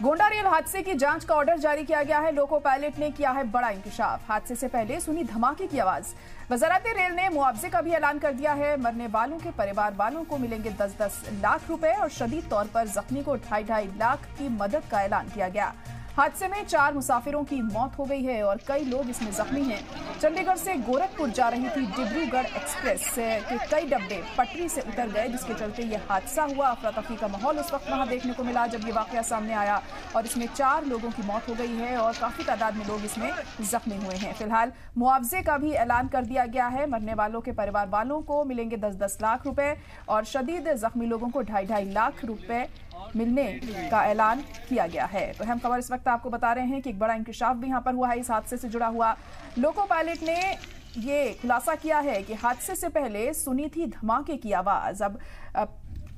Gonda rail हादसे की जांच का ऑर्डर जारी किया गया है। लोको पायलट ने किया है बड़ा इंकशाफ। हादसे से पहले सुनी धमाके की आवाज। वजारत रेल ने मुआवजे का भी ऐलान कर दिया है। मरने वालों के परिवार वालों को मिलेंगे 10-10 लाख रुपए और शदीद तौर पर जख्मी को 2.5 लाख की मदद का ऐलान किया गया। हादसे में 4 मुसाफिरों की मौत हो गई है और कई लोग इसमें जख्मी हैं। चंडीगढ़ से गोरखपुर जा रही थी डिब्रूगढ़ एक्सप्रेस के कई डब्बे पटरी से उतर गए, जिसके चलते यह हादसा हुआ। अफरा तफरी का माहौल उस वक्त वहां देखने को मिला जब ये वाकया सामने आया और इसमें 4 लोगों की मौत हो गई है और काफी तादाद में लोग इसमें जख्मी हुए हैं। फिलहाल मुआवजे का भी ऐलान कर दिया गया है। मरने वालों के परिवार वालों को मिलेंगे 10-10 लाख रुपए और शदीद जख्मी लोगों को 2.5 लाख रुपए मिलने का ऐलान किया गया है। तो अहम खबर इस वक्त आपको बता रहे हैं कि एक बड़ा इंकशाफ भी यहां पर हुआ है इस हादसे से जुड़ा हुआ। लोको पायलट ने ये खुलासा किया है कि हादसे से पहले सुनी थी धमाके की आवाज। अब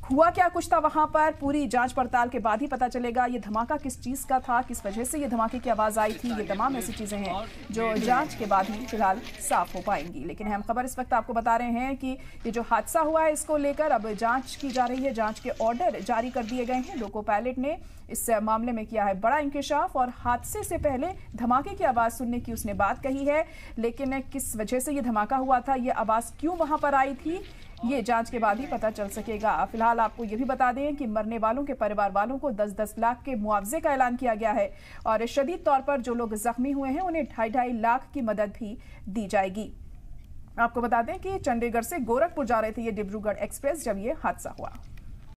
हुआ क्या कुछ था वहां पर, पूरी जांच पड़ताल के बाद ही पता चलेगा। ये धमाका किस चीज का था, किस वजह से ये धमाके की आवाज आई थी, ये तमाम ऐसी चीजें हैं जो जांच के बाद ही फिलहाल साफ हो पाएंगी। लेकिन अहम खबर इस वक्त आपको बता रहे हैं कि ये जो हादसा हुआ है इसको लेकर अब जांच की जा रही है। जांच के ऑर्डर जारी कर दिए गए हैं। लोको पायलट ने इस मामले में किया है बड़ा इंकशाफ और हादसे से पहले धमाके की आवाज सुनने की उसने बात कही है। लेकिन किस वजह से ये धमाका हुआ था, ये आवाज क्यों वहां पर आई थी, ये जांच के बाद ही पता चल सकेगा। फिलहाल आपको ये भी बता दें कि मरने वालों के परिवार वालों को 10-10 लाख के मुआवजे का ऐलान किया गया है और शदीद तौर पर जो लोग जख्मी हुए हैं उन्हें 2.5 लाख की मदद भी दी जाएगी। आपको बता दें कि चंडीगढ़ से गोरखपुर जा रहे थे ये डिब्रूगढ़ एक्सप्रेस जब ये हादसा हुआ।